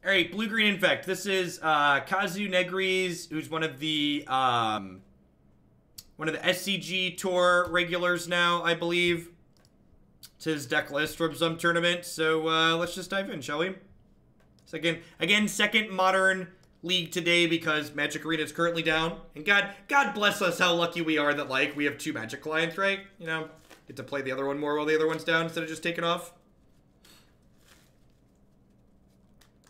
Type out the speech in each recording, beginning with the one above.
All right, blue-green Infect. This is Kazu Negri's, who's one of the SCG Tour regulars now, I believe. It's his deck list from some tournament. So let's just dive in, shall we? Again, second Modern League today because Magic Arena is currently down. And God bless us how lucky we are that, like, we have 2 Magic clients, right? You know, get to play the other one more while the other one's down instead of just taking off.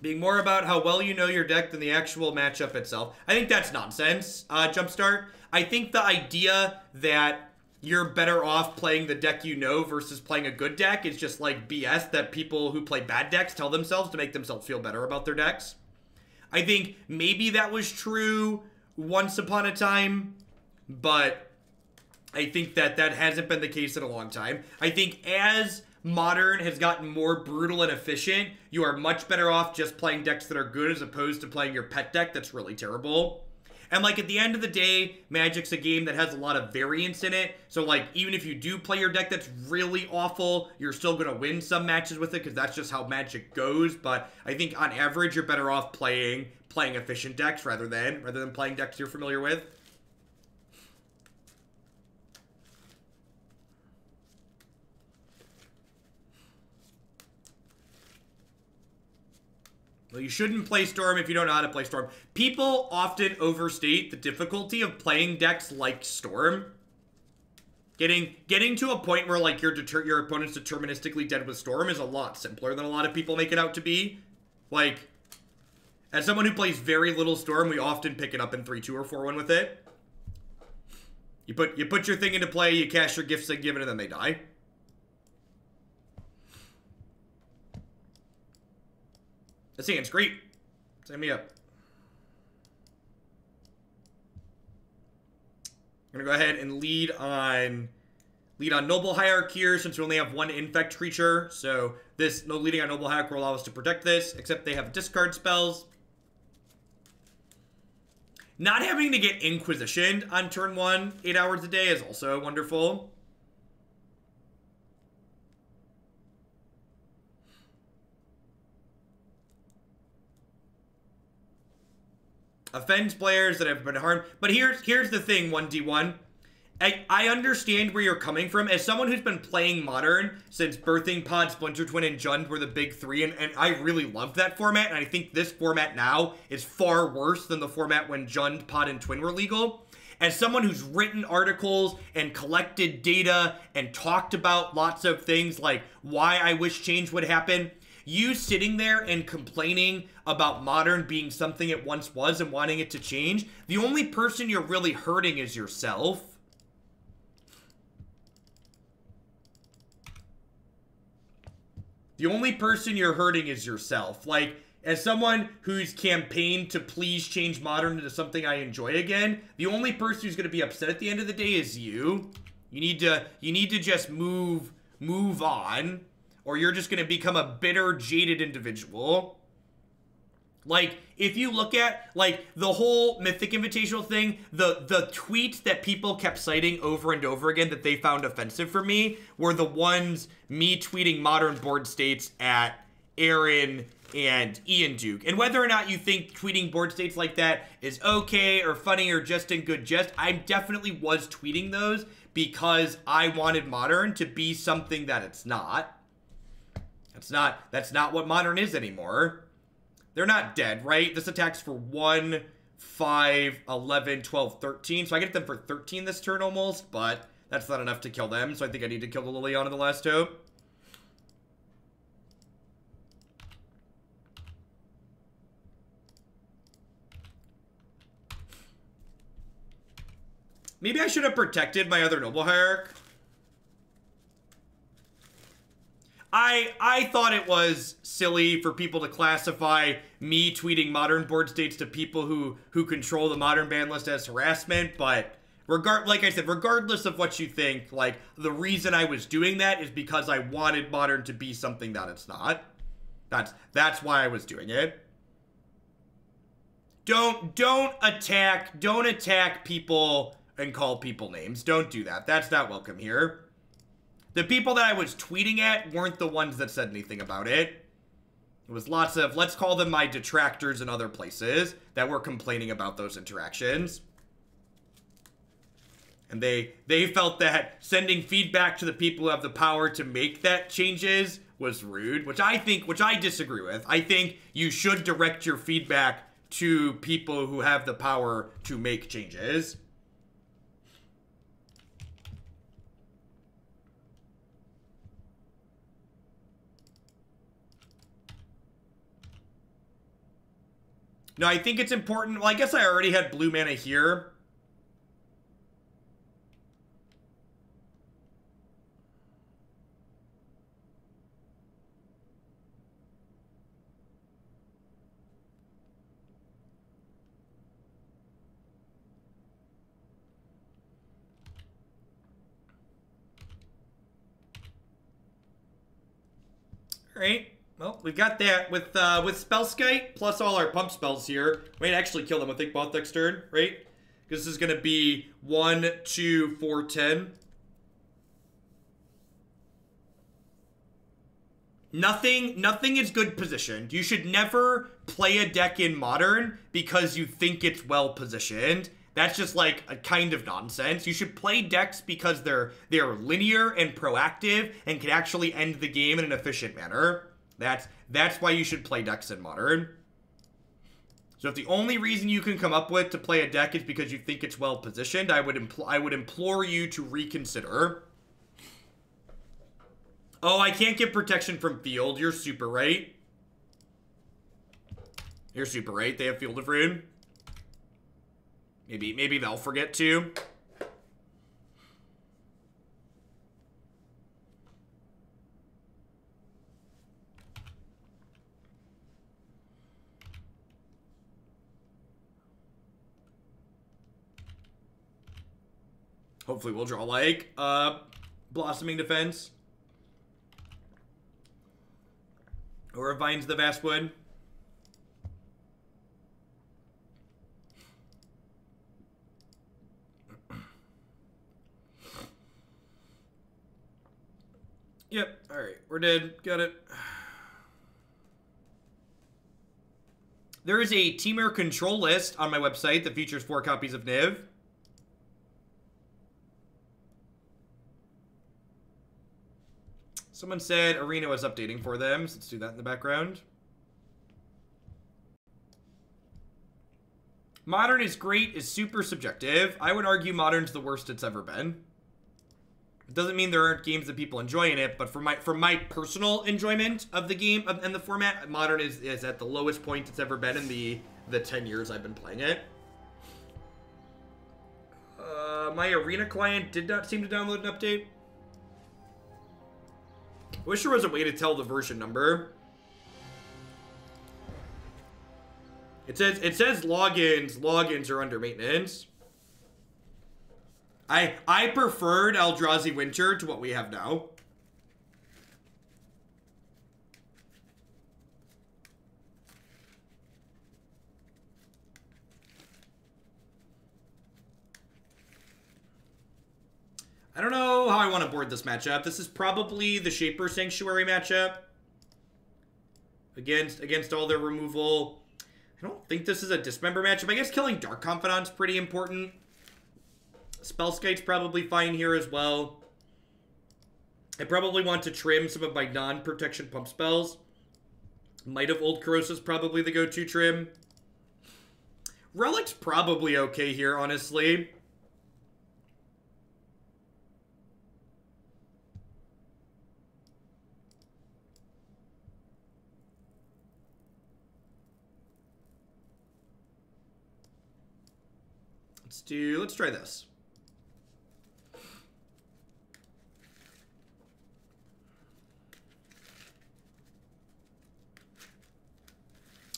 Being more about how well you know your deck than the actual matchup itself. I think that's nonsense, Jumpstart. I think the idea that you're better off playing the deck you know versus playing a good deck is just like BS that people who play bad decks tell themselves to make themselves feel better about their decks. I think maybe that was true once upon a time, but I think that that hasn't been the case in a long time. I think as Modern has gotten more brutal and efficient, you are much better off just playing decks that are good as opposed to playing your pet deck that's really terrible. And, like, at the end of the day, Magic's a game that has a lot of variance in it. So, like, even if you do play your deck that's really awful, you're still going to win some matches with it because that's just how Magic goes. But I think on average, you're better off playing efficient decks rather than playing decks you're familiar with. Well, you shouldn't play Storm if you don't know how to play Storm. People often overstate the difficulty of playing decks like Storm. Getting to a point where, like, your opponent's deterministically dead with Storm is a lot simpler than a lot of people make it out to be. Like, as someone who plays very little Storm, we often pick it up in 3-2 or 4-1 with it. You put your thing into play, you cast your Gifts and Given, and then they die. This hand's great. Sign me up. I'm gonna go ahead and lead on Noble Hierarch here since we only have 1 Infect creature. So this leading on Noble Hierarch will allow us to protect this, except they have discard spells. Not having to get Inquisitioned on turn 1 8 hours a day is also wonderful. Offends players that have been harmed. But here's the thing, 1D1. I understand where you're coming from. As someone who's been playing Modern since Birthing Pod, Splinter Twin, and Jund were the big 3, and I really love that format, and I think this format now is far worse than the format when Jund, Pod, and Twin were legal. As someone who's written articles and collected data and talked about lots of things like why I wish change would happen, you sitting there and complaining about Modern being something it once was and wanting it to change, the only person you're really hurting is yourself. The only person you're hurting is yourself. Like, as someone who's campaigned to please change Modern into something I enjoy again, the only person who's going to be upset at the end of the day is you. You need to just move on, or you're just going to become a bitter, jaded individual. Like, if you look at, like, the whole Mythic Invitational thing, the tweets that people kept citing over and over again that they found offensive for me were the ones me tweeting Modern board states at Aaron and Ian Duke. And whether or not you think tweeting board states like that is okay or funny or just in good jest, I definitely was tweeting those because I wanted Modern to be something that it's not. That's not what Modern is anymore. They're not dead, right? This attacks for 1, 5, 11, 12, 13. So I get them for 13 this turn almost, but that's not enough to kill them. So I think I need to kill the Liliana the Last Hope. Maybe I should have protected my other Noble Hierarch. I thought it was silly for people to classify me tweeting Modern board states to people who control the Modern ban list as harassment, but like I said, regardless of what you think, like, the reason I was doing that is because I wanted Modern to be something that it's not. That's why I was doing it. Don't attack people and call people names. Don't do that. That's not welcome here. The people that I was tweeting at weren't the ones that said anything about it. It was lots of, let's call them my detractors in other places that were complaining about those interactions. And they felt that sending feedback to the people who have the power to make that changes was rude, which I disagree with. I think you should direct your feedback to people who have the power to make changes. No, I think it's important. Well, I guess I already had blue mana here. All right. Well, we've got that with Spellskite plus all our pump spells here. We might actually kill them with Inkmoth next turn, right? Because this is going to be 1, 2, 4, 10. Nothing is good positioned. You should never play a deck in Modern because you think it's well positioned. That's just like a kind of nonsense. You should play decks because they're linear and proactive and can actually end the game in an efficient manner. That's why you should play decks in Modern. So if the only reason you can come up with to play a deck is because you think it's well positioned, I would implore you to reconsider. Oh, I can't get protection from field. You're super right. You're super right. They have Field of Ruin. Maybe they'll forget to. Hopefully we'll draw like Blossoming Defense. Or a Vines of Vastwood. Yep, alright, we're dead. Got it. There is a Temur control list on my website that features 4 copies of Niv. Someone said Arena was updating for them, so let's do that in the background. Modern is great, is super subjective. I would argue Modern's the worst it's ever been. It doesn't mean there aren't games that people enjoy in it, but for my personal enjoyment of the game and the format, Modern is at the lowest point it's ever been in the 10 years I've been playing it. My Arena client did not seem to download an update. I wish there was a way to tell the version number. It says logins are under maintenance. I preferred Eldrazi Winter to what we have now. I don't know how I want to board this matchup. This is probably the Shaper Sanctuary matchup. Against all their removal. I don't think this is a Dismember matchup. I guess killing Dark Confidant's pretty important. Spellskite's probably fine here as well. I probably want to trim some of my non-protection pump spells. Might of Old Krosa is probably the go-to trim. Relic's probably okay here, honestly. Let's try this.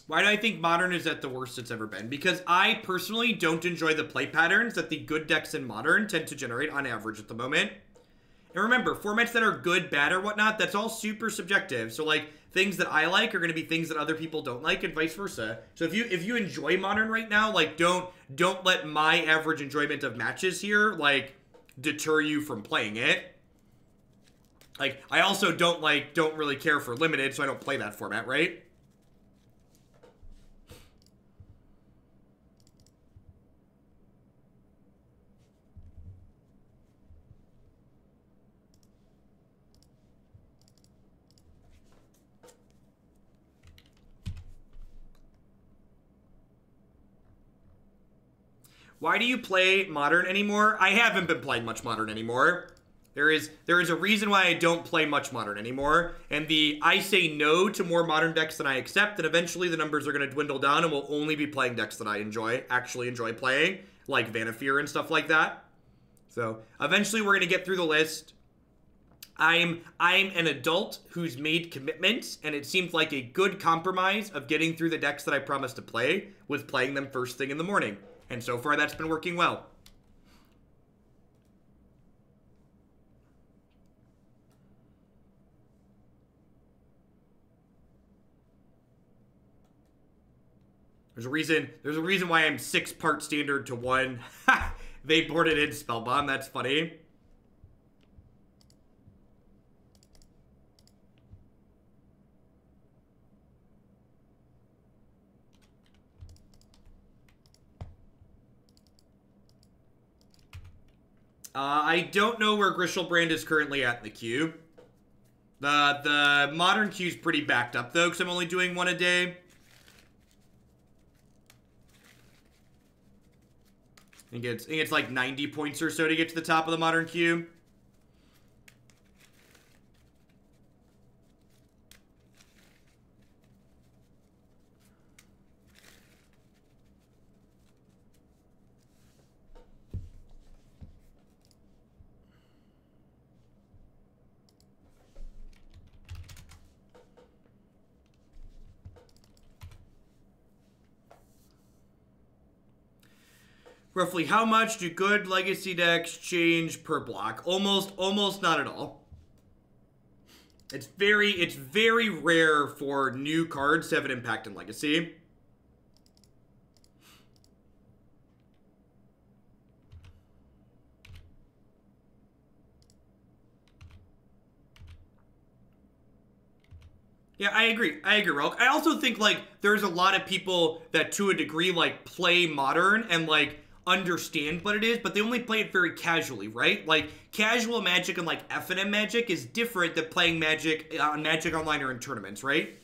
Why do I think Modern is at the worst it's ever been? Because I personally don't enjoy the play patterns that the good decks in Modern tend to generate on average at the moment. And remember, formats that are good, bad, or whatnot, that's all super subjective. So, like, things that I like are going to be things that other people don't like, and vice versa. So if you enjoy Modern right now, like, don't let my average enjoyment of matches here, like, deter you from playing it. Like, I also don't really care for Limited, so I don't play that format, right? Why do you play Modern anymore? I haven't been playing much Modern anymore. There is a reason why I don't play much Modern anymore, and I say no to more Modern decks than I accept, and eventually the numbers are going to dwindle down, and we'll only be playing decks that I actually enjoy playing, like Vanafear and stuff like that. So eventually we're going to get through the list. I'm an adult who's made commitments, and it seems like a good compromise of getting through the decks that I promised to play with playing them first thing in the morning, and so far that's been working well. There's a reason why I'm 6-part standard to 1. They boarded in Spellbomb, that's funny. I don't know where Grishelbrand is currently at in the queue. The Modern queue's pretty backed up though, because I'm only doing 1 a day. I think it's like 90 points or so to get to the top of the Modern queue. Roughly how much do good legacy decks change per block? Almost not at all. It's very rare for new cards to have an impact in legacy. Yeah, I agree, Rolk. I also think, like, there's a lot of people that, to a degree, like, play Modern and, like, understand what it is, but they only play it very casually, right? Like, casual Magic and, like, F&M Magic is different than playing Magic on Magic Online or in tournaments, right?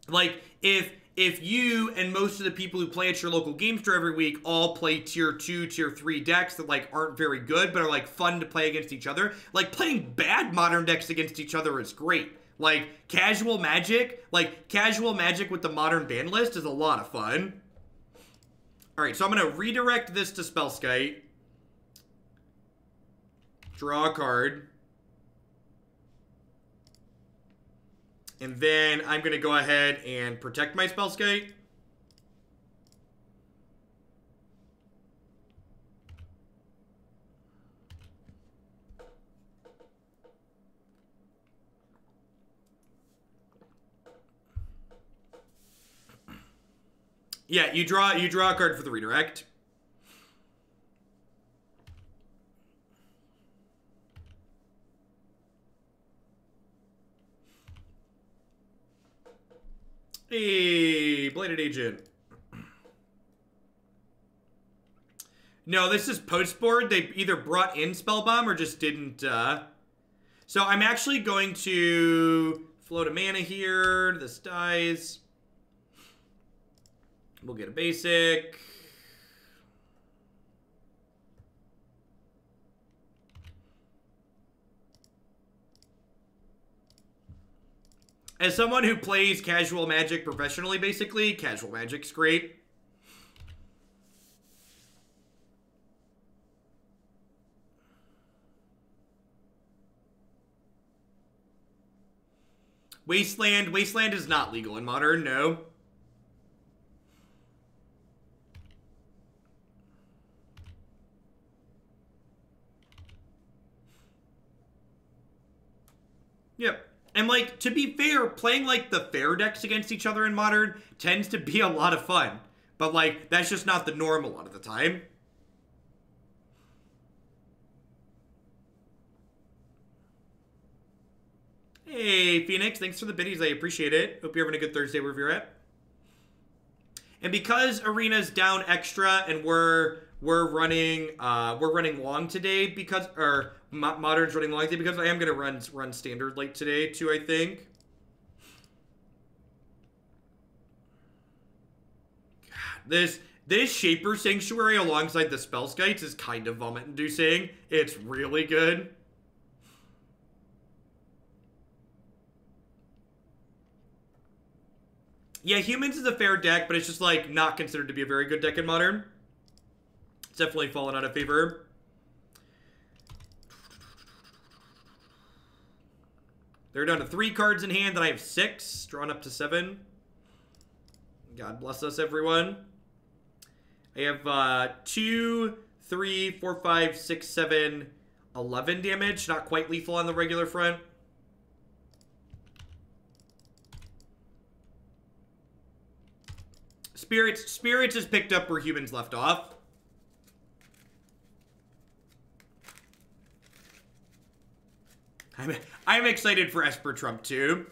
Like, if you and most of the people who play at your local game store every week all play tier 2, tier 3 decks that, like, aren't very good, but are, like, fun to play against each other, like, playing bad Modern decks against each other is great. Like, casual Magic with the Modern ban list is a lot of fun. Alright, so I'm going to redirect this to Spellskite. Draw a card. And then I'm going to go ahead and protect my Spellskite. Yeah, you draw a card for the redirect. Hey, Blighted Agent. No, this is post-board. They either brought in Spellbomb or just didn't. So I'm actually going to float a mana here. This dies. We'll get a basic. As someone who plays casual Magic professionally, basically, casual Magic's great. Wasteland is not legal in Modern, no. Yep. And, like, to be fair, playing, like, the fair decks against each other in Modern tends to be a lot of fun. But, like, that's just not the norm a lot of the time. Hey, Phoenix, thanks for the biddies. I appreciate it. Hope you're having a good Thursday wherever you're at. And because Arena's down extra and we're running long today because, or Modern's running long today because I am gonna run standard late today too, I think. God, This Shaper Sanctuary alongside the Spellskites is kind of vomit-inducing. It's really good. Yeah, Humans is a fair deck, but it's just, like, not considered to be a very good deck in Modern. It's definitely fallen out of favor. They're down to 3 cards in hand, and I have 6. Drawn up to 7. God bless us, everyone. I have 2, 3, 4, 5, 6, 7, 11 damage. Not quite lethal on the regular front. Spirits is picked up where Humans left off. I'm excited for Esper Trump too.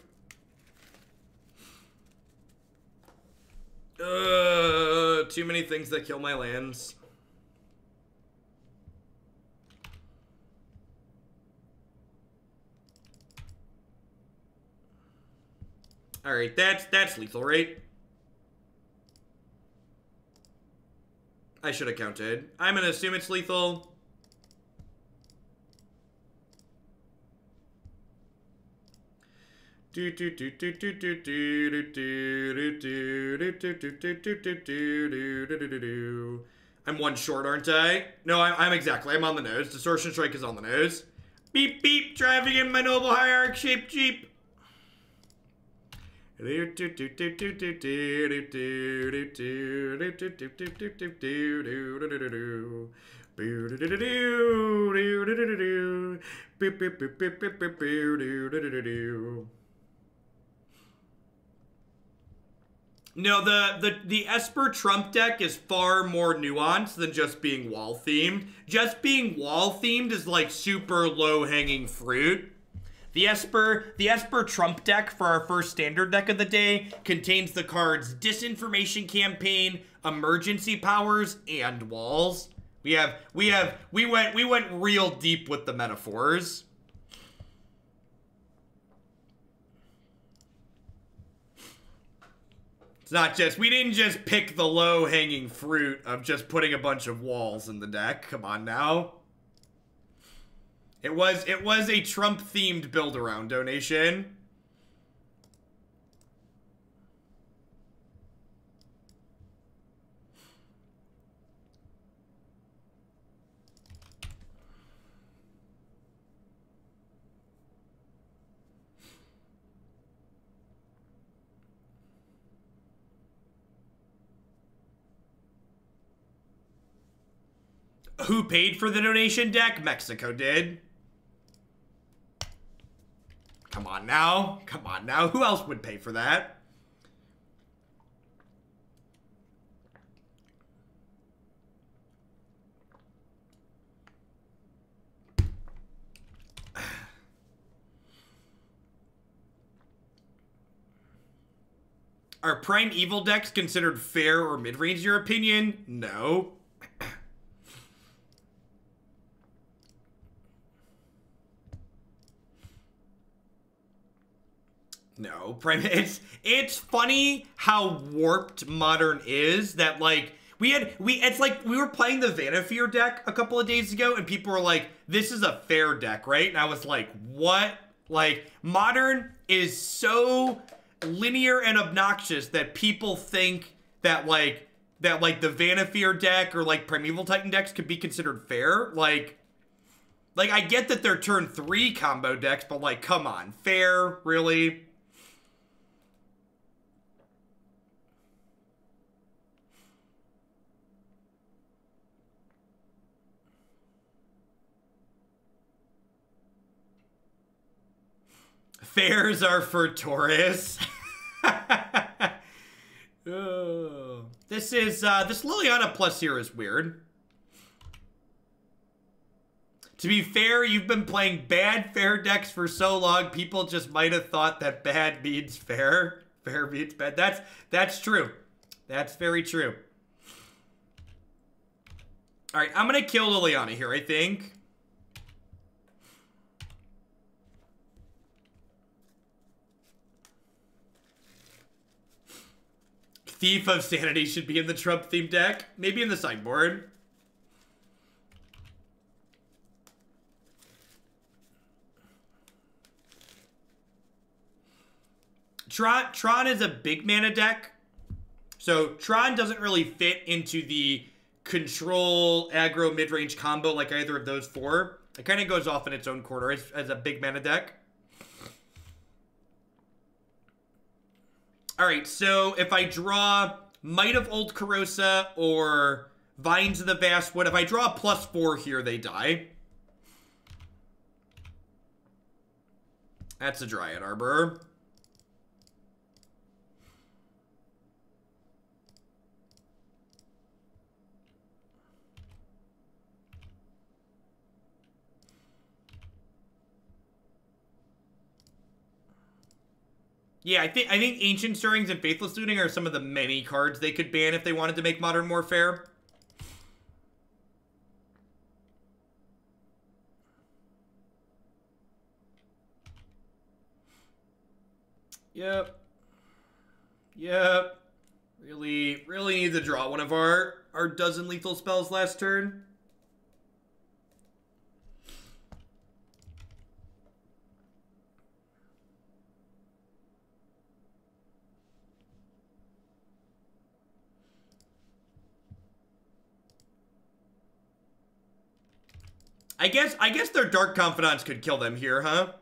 Too many things that kill my lands. All right, that's lethal, right? I should have counted. I'm gonna assume it's lethal. I'm 1 short, aren't I? No, I'm exactly. I'm on the nose. Distortion Strike is on the nose. Beep, beep, driving in my Noble Hierarch shaped Jeep. No, the Esper Trump deck is far more nuanced than just being wall themed. Just being wall themed is like super low hanging fruit. The Esper Trump deck for our first standard deck of the day contains the cards Disinformation Campaign, Emergency Powers, and Walls. We went real deep with the metaphors. It's not just, we didn't just pick the low-hanging fruit of just putting a bunch of walls in the deck. Come on now. It was a Trump-themed build-around donation. Who paid for the donation deck? Mexico did. Come on now. Come on now. Who else would pay for that? Are Prime Evil decks considered fair or mid-range in your opinion? No. No, it's funny how warped Modern is, that like it's like we were playing the Vanafear deck a couple of days ago and people were like, this is a fair deck, right? And I was like, what? Like, Modern is so linear and obnoxious that people think that like the Vanafear deck or like Primeval Titan decks could be considered fair. Like I get that they're turn 3 combo decks, but like, come on, fair, really? Fairs are for Taurus. Oh. This Liliana Plus here is weird. To be fair, you've been playing bad fair decks for so long, people just might have thought that bad means fair. Fair means bad. That's true. That's very true. All right, I'm gonna kill Liliana here, I think. Thief of Sanity should be in the Trump-themed deck. Maybe in the sideboard. Tron is a big mana deck. So Tron doesn't really fit into the control aggro mid-range combo like either of those four. It kind of goes off in its own corner as a big mana deck. Alright, so if I draw Might of Old Krosa or Vines of the Vastwood, if I draw a +4 here, they die. That's a Dryad Arbor. Yeah, I think Ancient Stirrings and Faithless Looting are some of the many cards they could ban if they wanted to make Modern more fair. Yep. Really need to draw one of our dozen lethal spells last turn. I guess their Dark Confidants could kill them here, huh?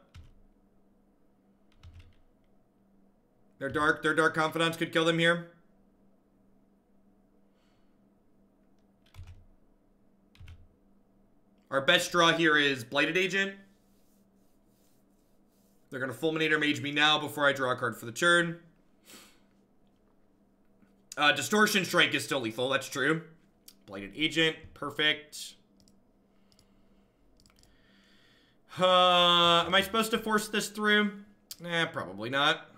Their Dark Confidants could kill them here. Our best draw here is Blighted Agent. They're going to Fulminator Mage me now before I draw a card for the turn. Distortion Strike is still lethal, that's true. Blighted Agent, perfect. Am I supposed to force this through? Probably not.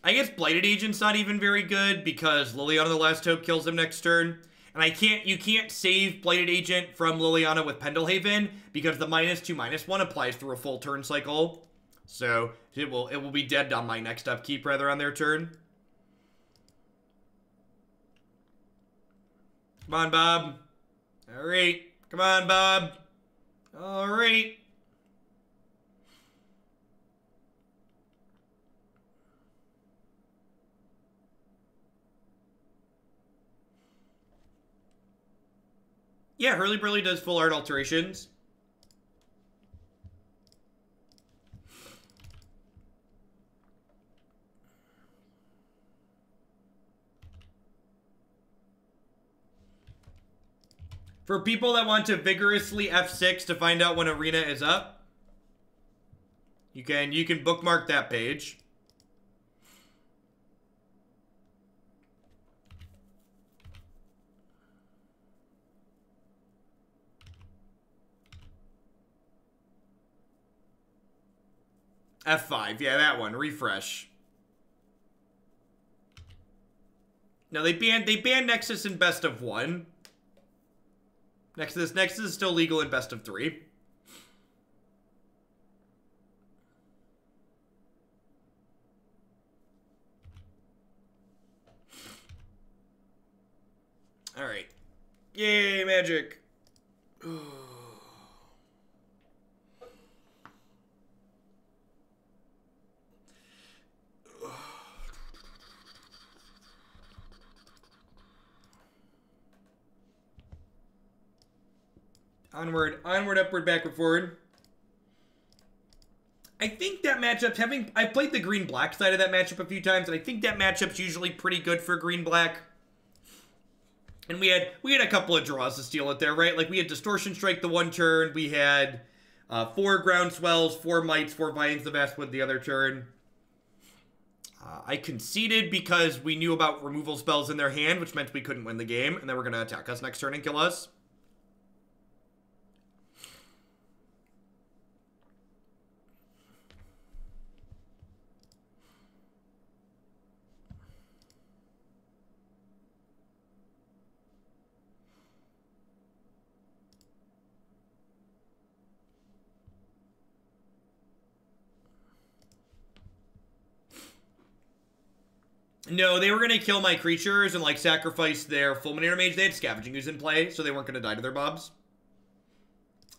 I guess Blighted Agent's not even very good because Liliana the Last Hope kills him next turn. And you can't save Blighted Agent from Liliana with Pendelhaven because the -2/-1 applies through a full turn cycle. So it will be dead on my next upkeep rather on their turn. Come on, Bob. Alright. Come on, Bob. Alright. Yeah, Hurly Burly does full art alterations. For people that want to vigorously F6 to find out when Arena is up, you can bookmark that page. F5, yeah, that one. Refresh. No, they banned Nexus in best of 1. Nexus is still legal in best of 3. All right. Yay, Magic. Onward, upward, backward, forward. I think that matchup's I played the green-black side of that matchup a few times, and I think that matchup's usually pretty good for green-black. And we had a couple of draws to steal it there, right? Like, we had Distortion Strike the one turn. We had 4 Groundswells, 4 Mights, 4 Vines of Vastwood the other turn. I conceded because we knew about removal spells in their hand, which meant we couldn't win the game, and they were going to attack us next turn and kill us. No, they were going to kill my creatures and, like, sacrifice their Fulminator Mage. They had Scavenging Ooze in play, so they weren't going to die to their mobs.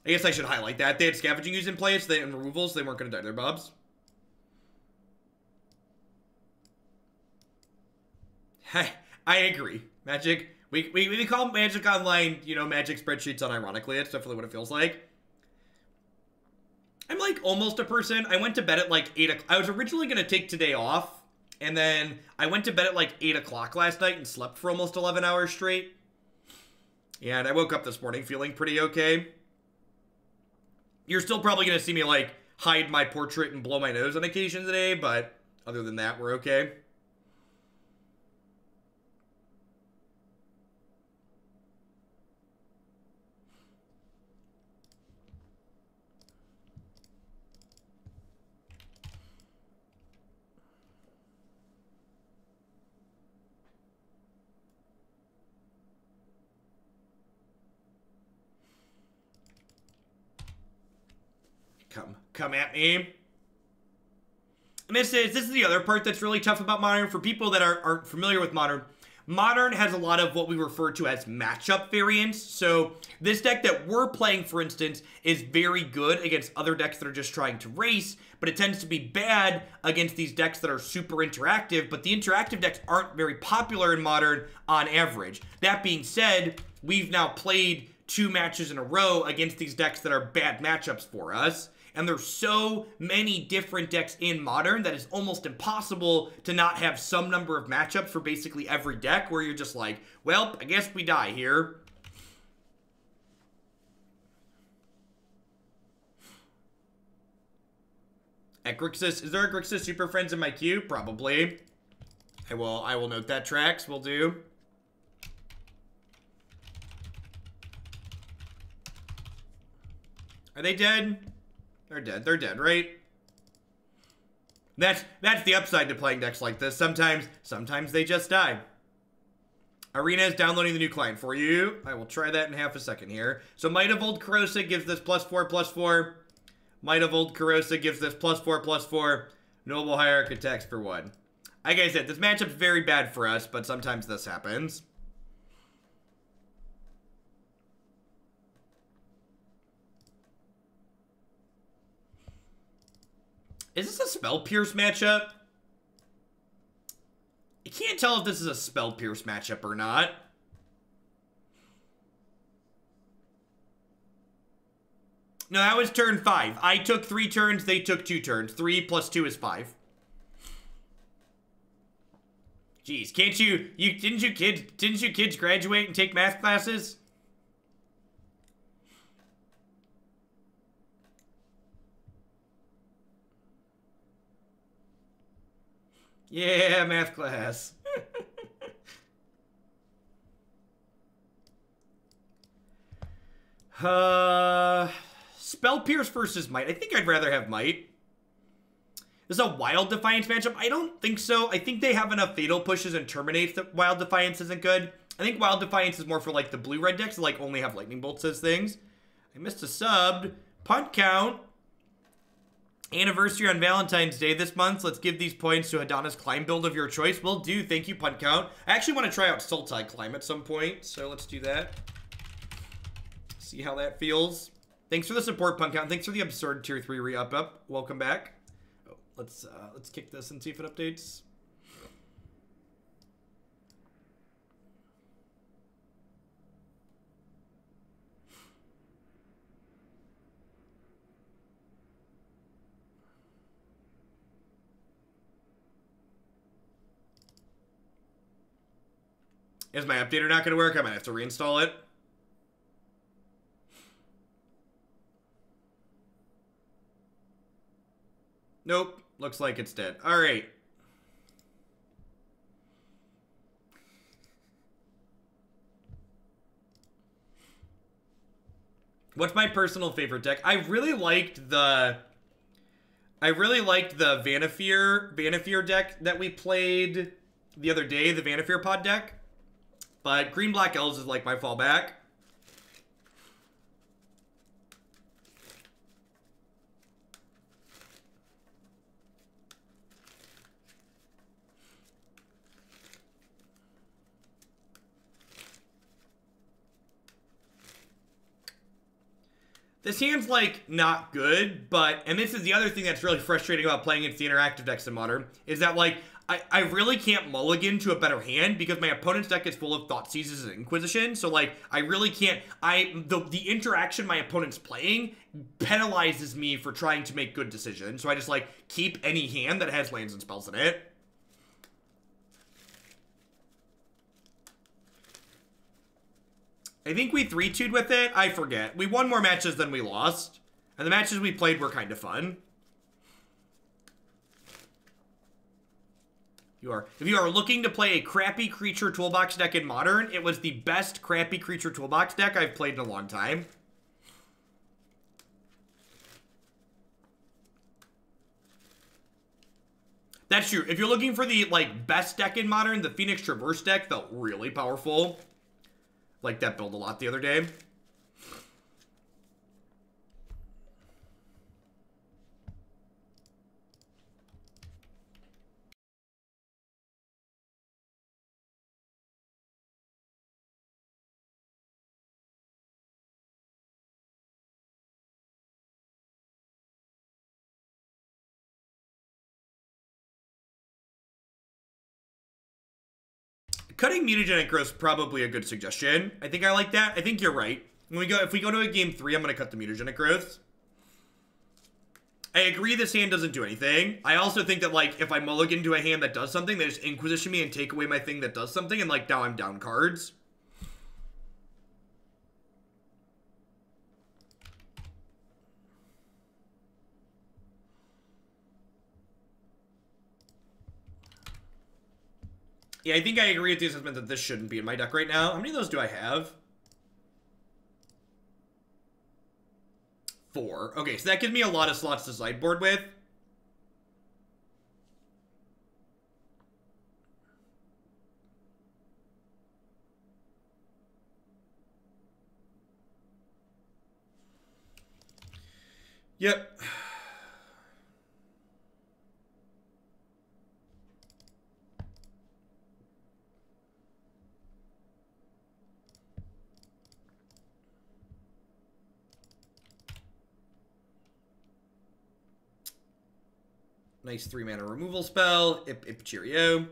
I guess I should highlight that. They had Scavenging Ooze in play, so they had removals, so they weren't going to die to their mobs. I agree. Magic. We call Magic Online, you know, Magic spreadsheets unironically. That's definitely what it feels like. I'm, like, almost a person. I went to bed at, like, 8 o'clock. I was originally going to take today off. And then I went to bed at like 8 o'clock last night and slept for almost 11 hours straight. Yeah, and I woke up this morning feeling pretty okay. You're still probably going to see me like hide my portrait and blow my nose on occasion today, but other than that, we're okay. Come at me. And this is the other part that's really tough about Modern. For people that aren't familiar with Modern, Modern has a lot of what we refer to as matchup variance. So this deck that we're playing, for instance, is very good against other decks that are just trying to race, but it tends to be bad against these decks that are super interactive, but the interactive decks aren't very popular in Modern on average. That being said, we've now played 2 matches in a row against these decks that are bad matchups for us. And there's so many different decks in Modern that it's almost impossible to not have some number of matchups for basically every deck where you're just like, well, I guess we die here. At Grixis, is there a Grixis Super Friends in my queue? Probably. I will note that. Tracks will do. Are they dead? They're dead. They're dead, right? That's the upside to playing decks like this. Sometimes they just die. Arena is downloading the new client for you. I will try that in half a second here. So Might of Old Krosa gives this +4/+4. Might of Old Krosa gives this +4/+4. Noble Hierarch attacks for 1. Like I said, this matchup's very bad for us, but sometimes this happens. Is this a Spell Pierce matchup? I can't tell if this is a Spell Pierce matchup or not. No, that was turn 5. I took 3 turns, they took 2 turns. 3 + 2 is 5. Jeez, can't you didn't you kids graduate and take math classes? Yeah, math class. Spell Pierce versus Might. I think I'd rather have Might. This is a Wild Defiance matchup? I don't think so. I think they have enough Fatal Pushes and Terminates that Wild Defiance isn't good. I think Wild Defiance is more for like the blue-red decks that like only have Lightning Bolts as things. I missed a sub. Punt count. Anniversary on Valentine's Day this month. Let's give these points to Hadana's Climb build of your choice. Will do. Thank you, Punt Count. I actually want to try out Sultai Climb at some point, so let's do that. See how that feels. Thanks for the support, Punt Count. Thanks for the absurd tier 3 re-up. Welcome back. Oh, let's kick this and see if it updates. Is my updater not going to work? I might have to reinstall it. Nope. Looks like it's dead. All right. What's my personal favorite deck? I really liked the Vanasphere deck that we played the other day, the Vanasphere pod deck. But Green Black Elves is like my fallback. This hand's, like, not good, but, and this is the other thing that's really frustrating about playing against the interactive decks in Modern, is that, like, I really can't mulligan to a better hand because my opponent's deck is full of Thought Seizes and Inquisition, so, like, I really can't, the interaction my opponent's playing penalizes me for trying to make good decisions, so I just, like, keep any hand that has lands and spells in it. I think we 3-2'd with it. I forget. We won more matches than we lost. And the matches we played were kind of fun. If you are looking to play a crappy creature toolbox deck in Modern, it was the best crappy creature toolbox deck I've played in a long time. That's true. If you're looking for the, like, best deck in Modern, the Phoenix Traverse deck felt really powerful. Like that build a lot the other day. Cutting Mutagenic Growth is probably a good suggestion. I think I like that. I think you're right. If we go to a game 3, I'm going to cut the Mutagenic Growth. I agree this hand doesn't do anything. I also think that, like, if I mulligan to a hand that does something, they just Inquisition me and take away my thing that does something, and, like, now I'm down cards. Yeah, I think I agree with the assessment that this shouldn't be in my deck right now. How many of those do I have? 4. Okay, so that gives me a lot of slots to sideboard with. Yep. Nice 3-mana removal spell. Ip cheerio.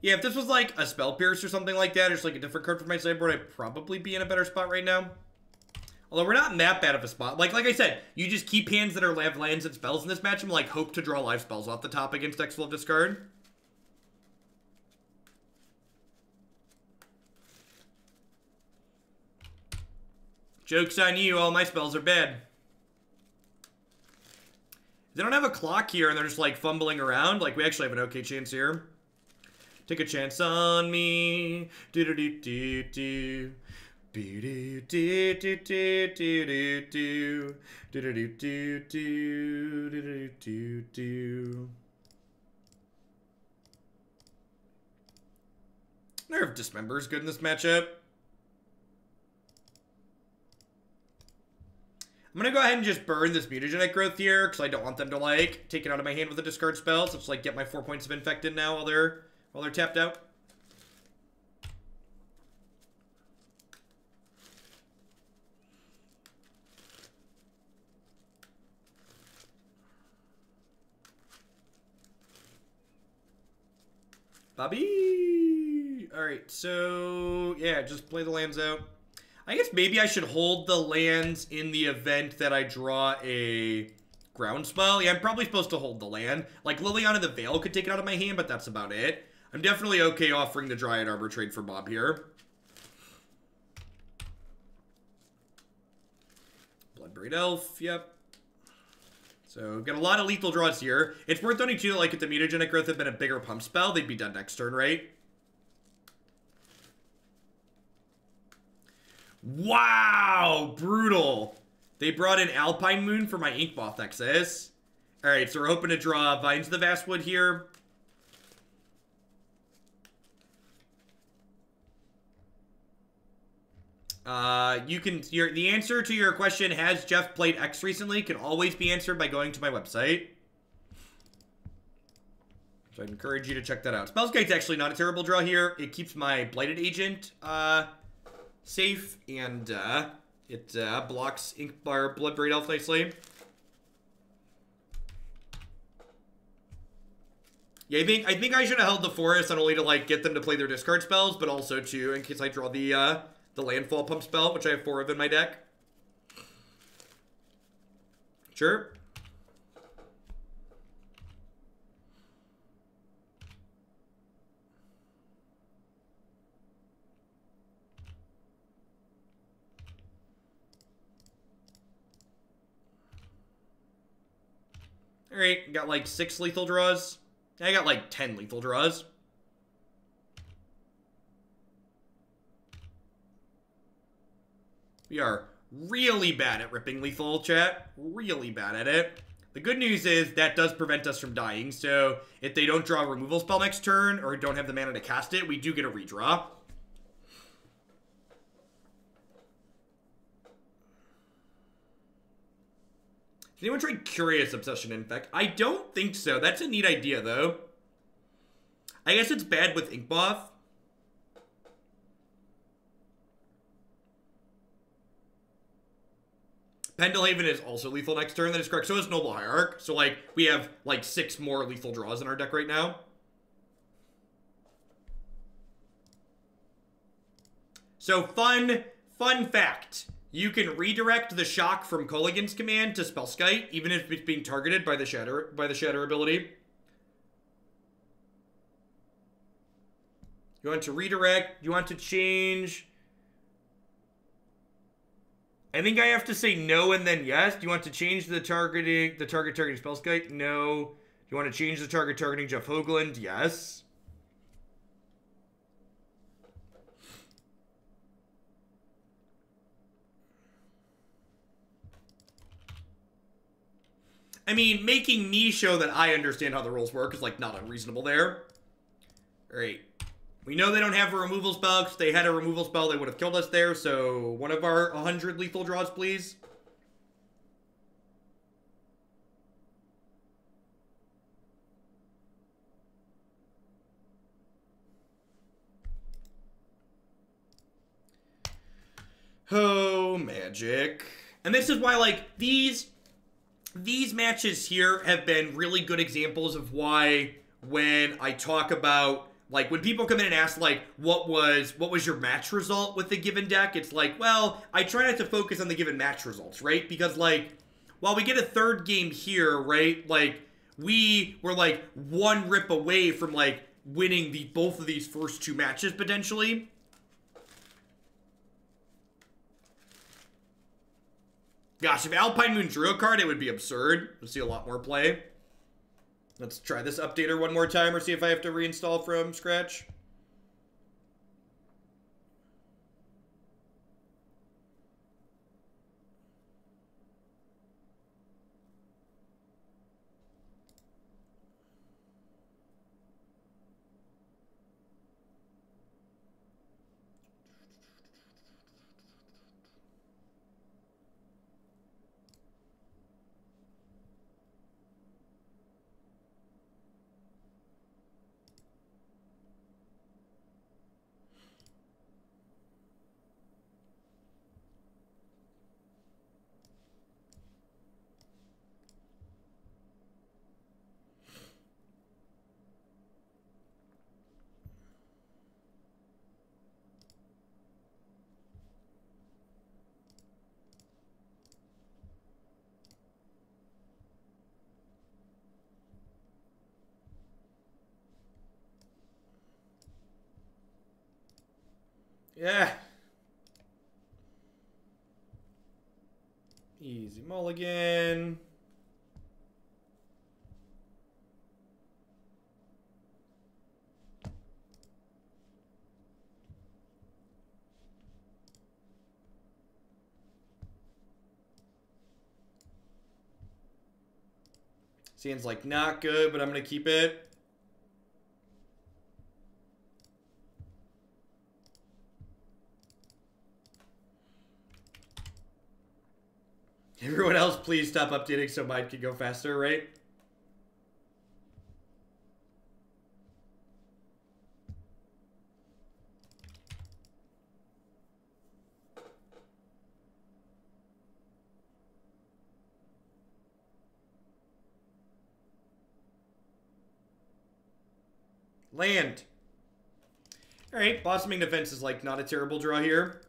Yeah, if this was like a Spell Pierce or something like that, or just like a different card from my sideboard, I'd probably be in a better spot right now. Although we're not in that bad of a spot. Like I said, you just keep hands that have lands and spells in this match and like hope to draw live spells off the top against decks full of discard. Joke's on you, all my spells are bad. They don't have a clock here and they're just like fumbling around. Like we actually have an okay chance here. Take a chance on me. Do-do-do-do-do. Nerve Dismember is good in this matchup. I'm gonna go ahead and just burn this Mutagenic Growth here, because I don't want them to, like, take it out of my hand with a discard spell, so just, like, get my 4 points of Infect in now while they're tapped out. Bobby! Alright, so, yeah, just play the lands out. I guess maybe I should hold the lands in the event that I draw a Groundswell. Yeah, I'm probably supposed to hold the land. Like, Liliana the Veil could take it out of my hand, but that's about it. I'm definitely okay offering the Dryad Arbor trade for Bob here. Bloodbraid Elf, yep. So, we've got a lot of lethal draws here. It's worth noting, too, that, like, if the Mutagenic Growth had been a bigger pump spell, they'd be dead next turn, right? Wow! Brutal! They brought in Alpine Moon for my Inkmoth Nexus. Alright, so we're hoping to draw Vines of Vastwood here. The answer to your question, has Jeff played X recently, can always be answered by going to my website. So I'd encourage you to check that out. Spellskite's actually not a terrible draw here. It keeps my Blighted Agent, safe, and, It blocks Bloodbraid Elf nicely. Yeah, I think I should have held the forest not only to like get them to play their discard spells, but also to in case I draw the landfall pump spell, which I have 4 of in my deck. Sure. Alright, got like 6 lethal draws. I got like 10 lethal draws. We are really bad at ripping lethal, chat. Really bad at it. The good news is that does prevent us from dying, so if they don't draw a removal spell next turn, or don't have the mana to cast it, we do get a redraw. Has anyone tried Curious Obsession Infect? I don't think so. That's a neat idea, though. I guess it's bad with Inkmoth. Pendelhaven is also lethal next turn. That is correct. So is Noble Hierarch. So, like, we have, like, 6 more lethal draws in our deck right now. So, fun fact. You can redirect the shock from Kolaghan's command to Spellskite, even if it's being targeted by the Shatter ability. You want to redirect. You want to change. I think I have to say no and then yes. Do you want to change the target targeting Spellskite? No. Do you want to change the target targeting Jeff Hoagland? Yes. I mean, making me show that I understand how the rules work is, like, not unreasonable there. Alright. We know they don't have a removal spell, because if they had a removal spell, they would have killed us there, so one of our 100 lethal draws, please. Oh, magic. And this is why, like, these matches here have been really good examples of why when I talk about, like, when people come in and ask, like, what was your match result with the given deck? It's like, well, I try not to focus on the given match results, right? Because, like, while we get a third game here, right, like, we were, like, 1 rip away from, like, winning both of these first 2 matches, potentially. Gosh, if Alpine Moon drew a card, it would be absurd. We'll see a lot more play. Let's try this updater one more time or see if I have to reinstall from scratch. Yeah. Easy mulligan. Seems like not good, but I'm going to keep it. Everyone else, please stop updating so mine can go faster, right? Land. Alright, Blossoming Defense is, like, not a terrible draw here.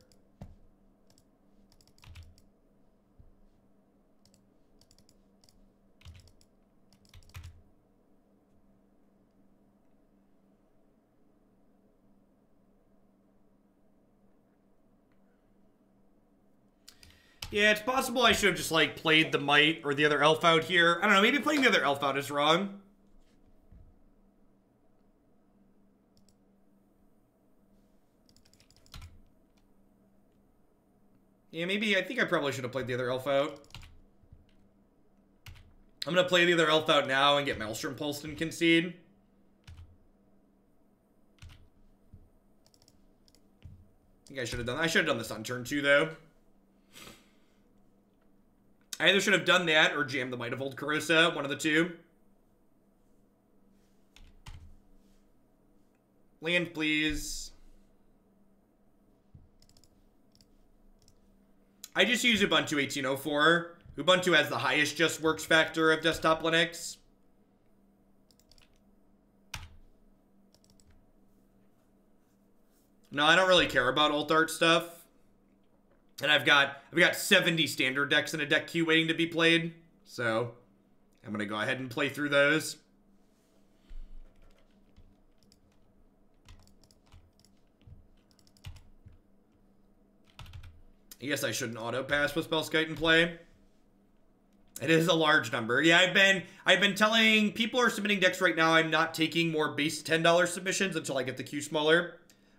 Yeah, it's possible I should have just, like, played the Might or the other elf out here. I don't know, maybe playing the other elf out is wrong. Yeah, maybe, I think I probably should have played the other elf out. I'm gonna play the other elf out now and get Maelstrom Pulsed and concede. I think I should have done this on turn 2, though. I either should have done that or jammed the Might of Old Krosa, one of the two. Land, please. I just use Ubuntu 18.04. Ubuntu has the highest just works factor of desktop Linux. No, I don't really care about alt art stuff. And I've got 70 standard decks in a deck queue waiting to be played. So I'm gonna go ahead and play through those. I guess I shouldn't auto pass with Spellskite in play. It is a large number. Yeah, I've been telling people who are submitting decks right now I'm not taking more base $10 submissions until I get the queue smaller.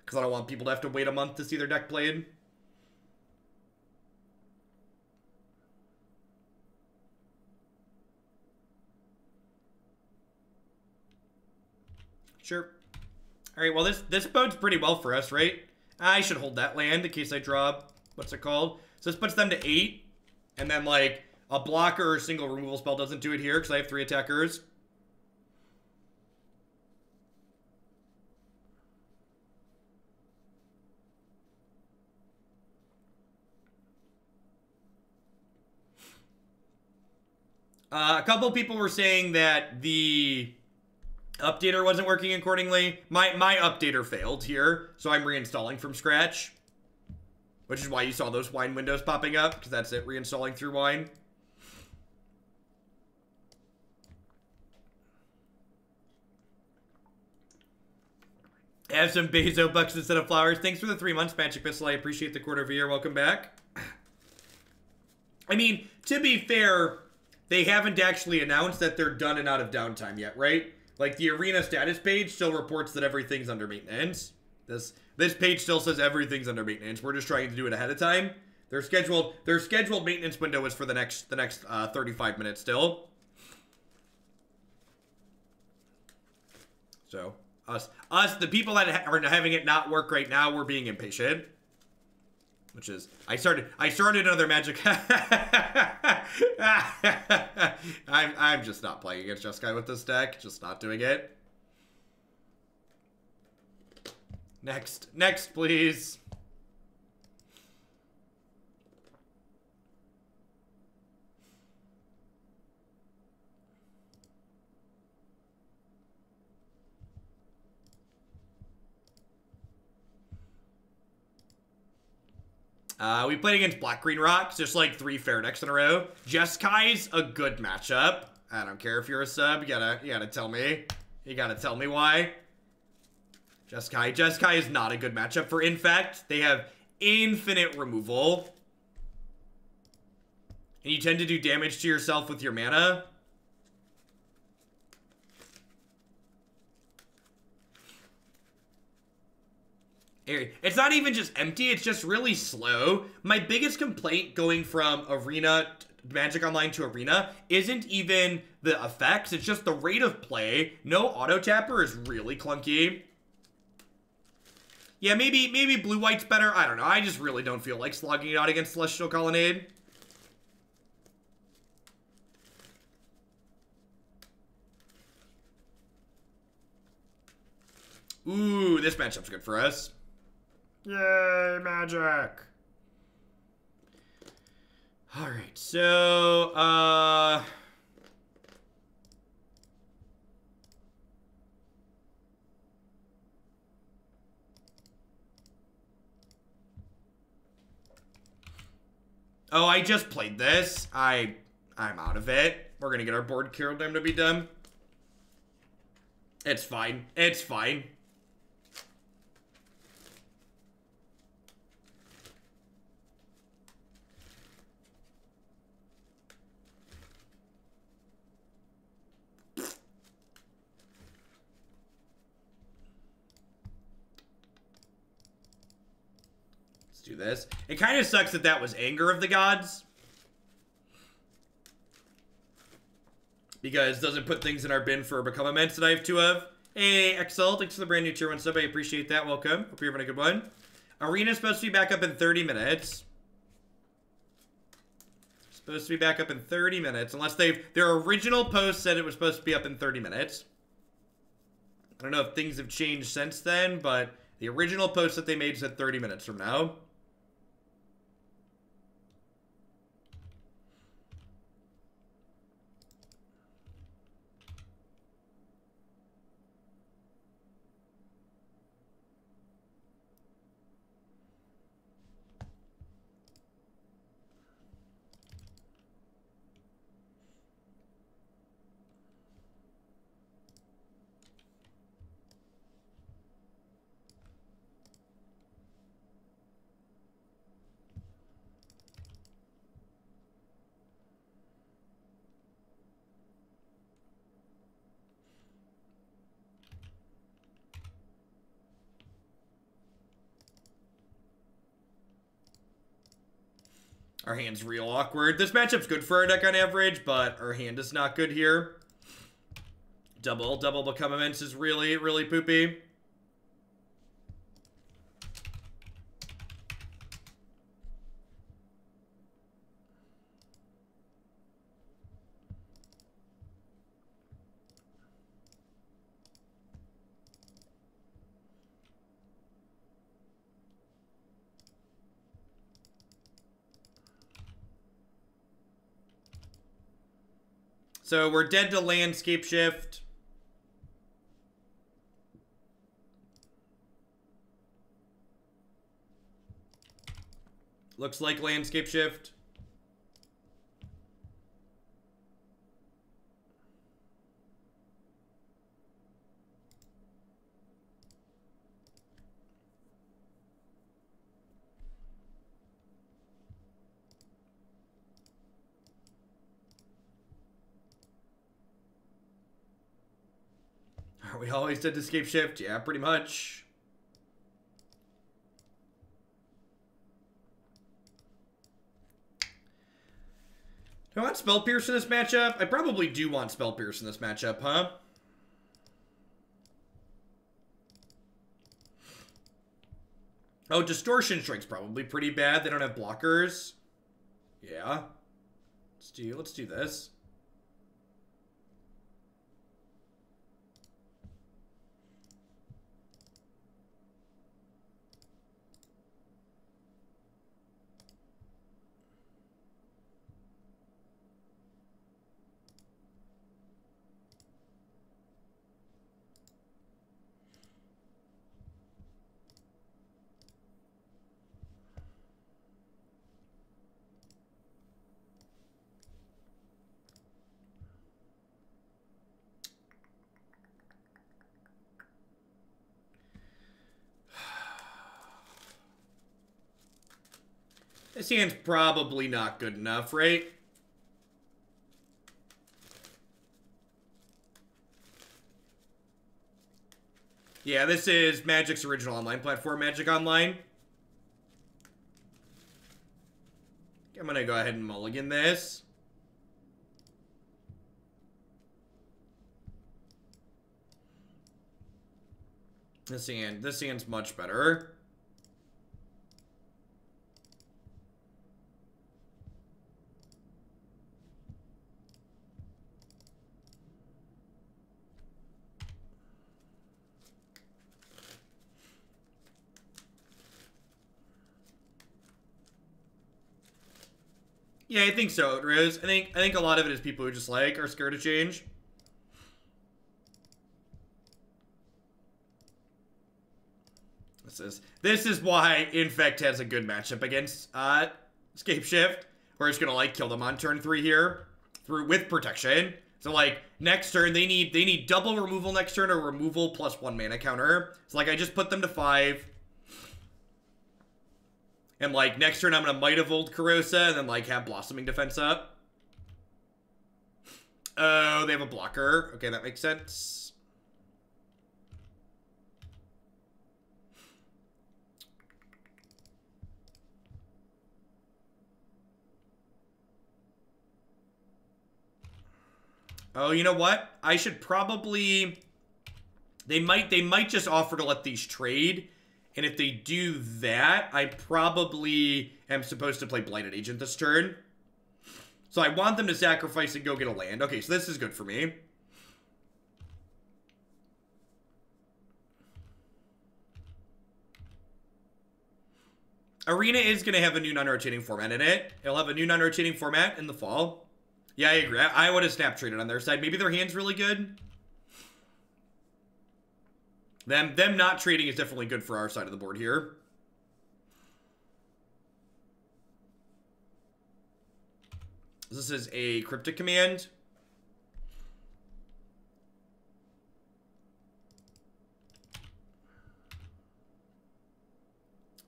Because I don't want people to have to wait a month to see their deck played. Sure. Alright, well this bodes pretty well for us, right? I should hold that land in case I draw, what's it called? So this puts them to 8. And then, like, a blocker or single removal spell doesn't do it here because I have 3 attackers. A couple people were saying that the updater wasn't working accordingly. My updater failed here, so I'm reinstalling from scratch. Which is why you saw those wine windows popping up, because that's it, reinstalling through wine. Have some Bezo bucks instead of flowers. Thanks for the 3 months, Magic Missile. I appreciate the quarter of a year. Welcome back. I mean, to be fair, they haven't actually announced that they're done and out of downtime yet, right? Like, the arena status page still reports that everything's under maintenance. This page still says everything's under maintenance. We're just trying to do it ahead of time. Their scheduled maintenance window is for the next 35 minutes still. So, the people that are having it not work right now, we're being impatient. Which is, I started another Magic. I'm just not playing against Jeskai with this deck. Just not doing it. Next, please. We played against Black-Green Rocks, just like 3 fair decks in a row. Jeskai's a good matchup. I don't care if you're a sub, you gotta tell me. You gotta tell me why. Jeskai is not a good matchup for Infect. They have infinite removal. And you tend to do damage to yourself with your mana. It's not even just empty, it's just really slow. My biggest complaint going from Arena, Magic Online to Arena, isn't even the effects, it's just the rate of play. No auto-tapper is really clunky. Yeah, maybe blue-white's better, I don't know. I just really don't feel like slogging it out against Celestial Colonnade. Ooh, this matchup's good for us. Yay, Magic! Alright, so, Oh, I just played this. I'm out of it. We're gonna get our board killed time to be done. It's fine. It's fine. Do this. It kind of sucks that that was Anger of the Gods, because it doesn't put things in our bin for Become Immense that I have two of. Hey, Excel, thanks for the brand new tier 1 sub. I appreciate that. Welcome. Hope you're having a good one. Arena's supposed to be back up in 30 minutes. Supposed to be back up in 30 minutes, unless their original post said it was supposed to be up in 30 minutes. I don't know if things have changed since then, but the original post that they made said 30 minutes from now. Our hand's real awkward. This matchup's good for our deck on average, but our hand is not good here. Double Become Immense is really, really poopy. So we're dead to Landscape Shift. Looks like Landscape Shift. Are we always dead to Scapeshift? Yeah, pretty much. Do I want Spell Pierce in this matchup? I probably do want Spell Pierce in this matchup, huh? Oh, Distortion Strike's probably pretty bad. They don't have blockers. Yeah. Let's do this. This hand's probably not good enough, right? Yeah, this is Magic's original online platform, Magic Online. I'm gonna go ahead and mulligan this. This hand's much better. Yeah, I think so, Rose. I think a lot of it is people who just are scared to change. This is why Infect has a good matchup against Scapeshift. We're just gonna like kill them on turn 3 here with protection. So like next turn they need double removal next turn or removal plus 1 mana counter. So like I just put them to 5. And like next turn I'm gonna Might of Old Krosa and then like have Blossoming Defense up. Oh, they have a blocker. Okay, that makes sense. Oh, you know what? I should probably... They might just offer to let these trade. And if they do that, I probably am supposed to play Blighted Agent this turn. So I want them to sacrifice and go get a land. Okay, so this is good for me. Arena is going to have a new non-rotating format in it. It'll have a new non-rotating format in the fall. Yeah, I agree. I would have snap traded on their side. Maybe their hand's really good. Them not trading is definitely good for our side of the board here. This is a Cryptic Command.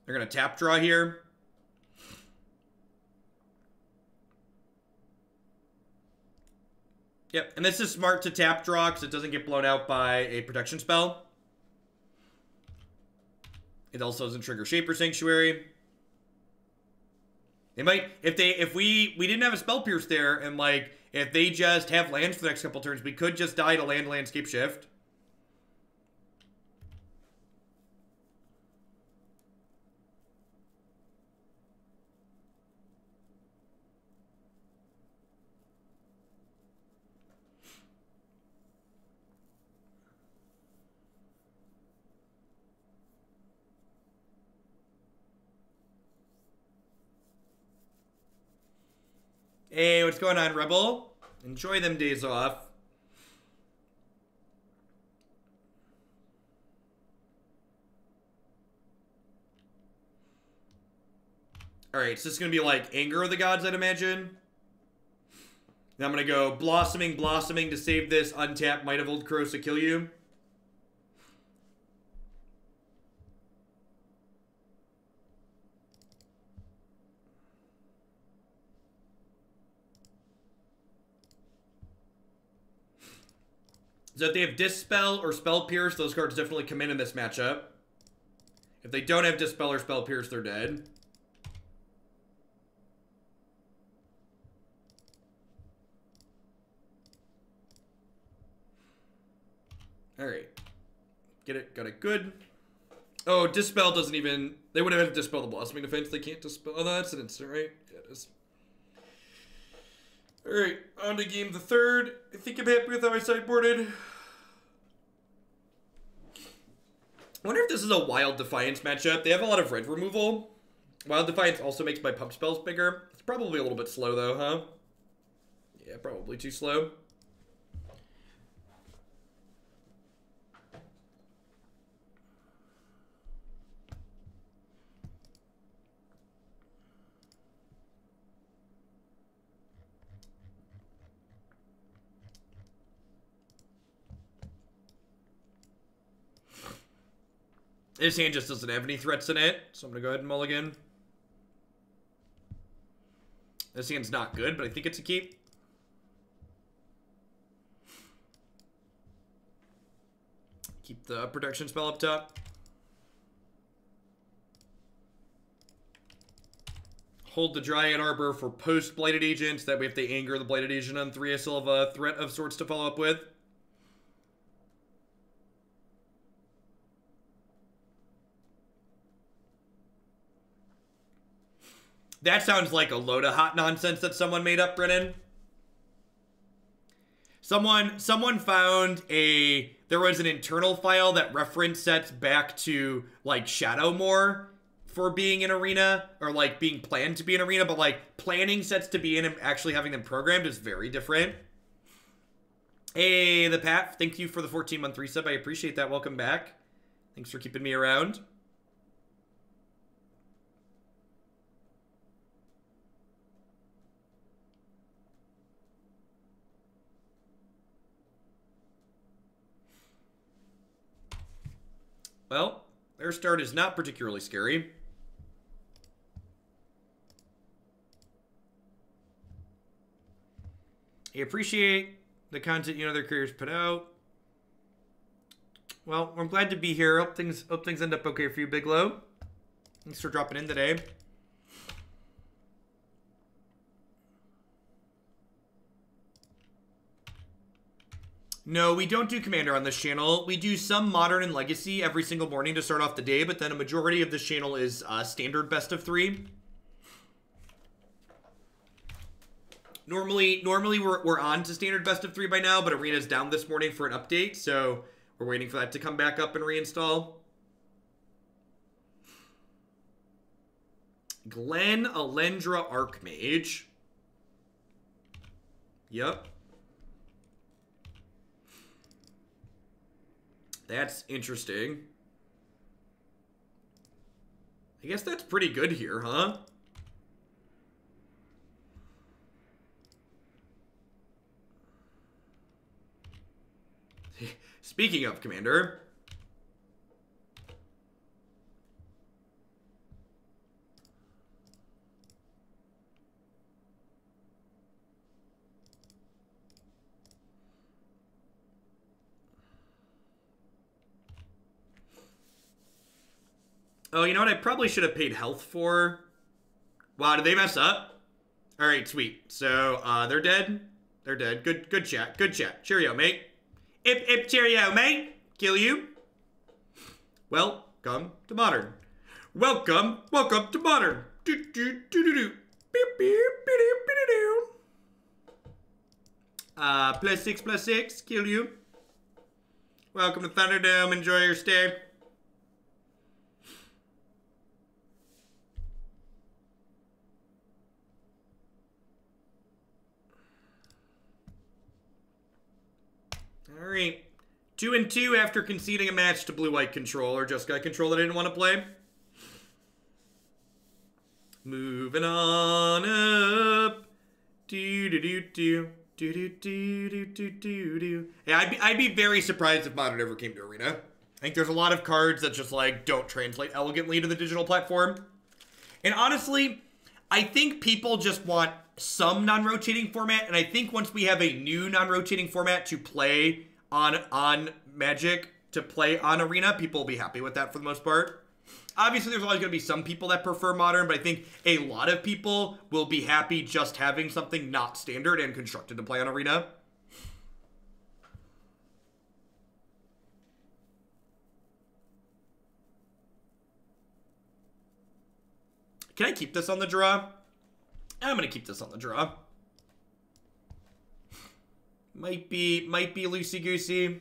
They're going to tap draw here. Yep, and this is smart to tap draw because it doesn't get blown out by a protection spell. It also doesn't trigger Shaper Sanctuary. They might, if we didn't have a Spell Pierce there, and like, if they just have lands for the next couple turns, we could just die to land Scapeshift. Hey, what's going on, Rebel? Enjoy them days off. Alright, so this is going to be like Anger of the Gods, I'd imagine. Then I'm going to go Blossoming to save this untapped Might of Old Krosa kill you. So if they have Dispel or Spell Pierce, those cards definitely come in this matchup. If they don't have Dispel or Spell Pierce, they're dead. Alright. Get it. Got it good. Oh, Dispel doesn't even... They would have had to Dispel the Blossoming Defense. They can't Dispel... Oh, that's an instant, right? Yeah, it is. Alright, on to game the third. I think I'm happy with how I sideboarded. I wonder if this is a Wild Defiance matchup. They have a lot of red removal. Wild Defiance also makes my pump spells bigger. It's probably a little bit slow though, huh? Yeah, probably too slow. This hand just doesn't have any threats in it, so I'm going to go ahead and mulligan. This hand's not good, but I think it's a keep. Keep the protection spell up top. Hold the Dryad Arbor for post Blighted Agents. That way if they anger the Blighted Agent on 3, I still have a threat of sorts to follow up with. That sounds like a load of hot nonsense that someone made up, Brennan. Someone found there was an internal file that reference sets back to, like, Shadowmoor for being in Arena, or, like, being planned to be in Arena, but, like, planning sets to be in and actually having them programmed is very different. Hey, the Pat, thank you for the 14-month resub. I appreciate that. Welcome back. Thanks for keeping me around. Well, their start is not particularly scary. I appreciate the content their creators put out. Well, I'm glad to be here. Hope things end up okay for you, Bigelow. Thanks for dropping in today. No, we don't do Commander on this channel. We do some Modern and Legacy every single morning to start off the day, but then a majority of this channel is standard best of 3. Normally we're on to standard best of 3 by now, but Arena's down this morning for an update, so we're waiting for that to come back up and reinstall. Glen Alendra Archmage. Yep. That's interesting. I guess that's pretty good here, huh? Speaking of Commander. Oh, you know what? I probably should have paid health for. Wow, did they mess up? All right, sweet. So, they're dead. They're dead. Good chat. Good chat. Cheerio, mate. Ip, cheerio, mate. Kill you. Welcome to Modern. Welcome to Modern. +6, +6. Kill you. Welcome to Thunderdome. Enjoy your stay. All right, 2-2 after conceding a match to blue-white control, or just got control that I didn't want to play. Moving on up. Yeah, I'd be very surprised if Modern ever came to Arena. I think there's a lot of cards that just like don't translate elegantly to the digital platform. And honestly, I think people just want some non-rotating format, and I think once we have a new non-rotating format to play on Magic, to play on Arena, people will be happy with that for the most part. Obviously, there's always going to be some people that prefer Modern, but I think a lot of people will be happy just having something not standard and constructed to play on Arena. Can I keep this on the draw? I'm going to keep this on the draw. Might be loosey-goosey.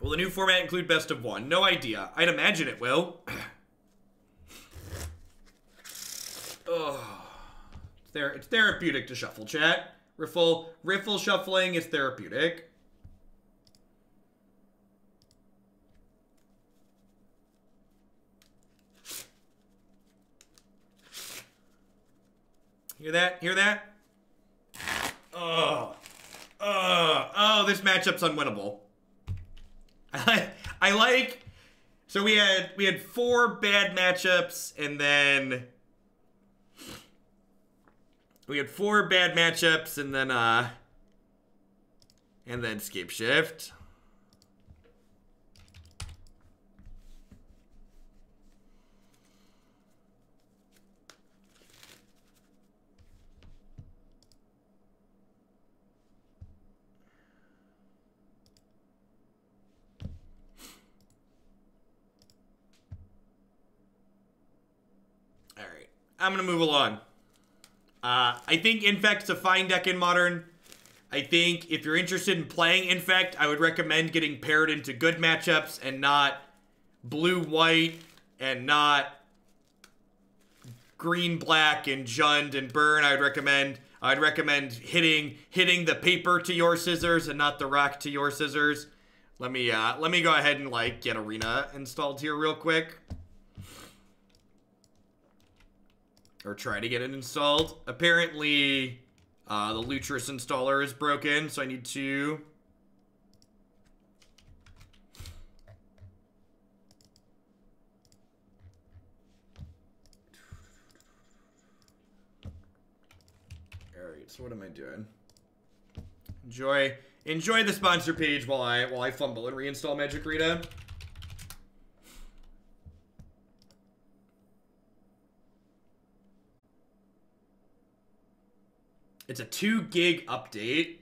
Will the new format include best of 1? No idea. I'd imagine it will. Oh. It's therapeutic to shuffle, chat. Riffle shuffling is therapeutic. Hear that? Hear that? Oh, this matchup's unwinnable. I like. So we had 4 bad matchups, and then we had 4 bad matchups, and then Scapeshift. I'm going to move along. I think Infect's a fine deck in Modern. I think if you're interested in playing Infect, I would recommend getting paired into good matchups and not blue-white and not green-black and Jund and Burn. I'd recommend hitting the paper to your scissors and not the rock to your scissors. Let me go ahead and like get Arena installed here real quick. Or try to get it installed. Apparently, the Lutris installer is broken, so I need to... Alright, so what am I doing? Enjoy the sponsor page while I fumble and reinstall Magic Rita. It's a 2 gig update.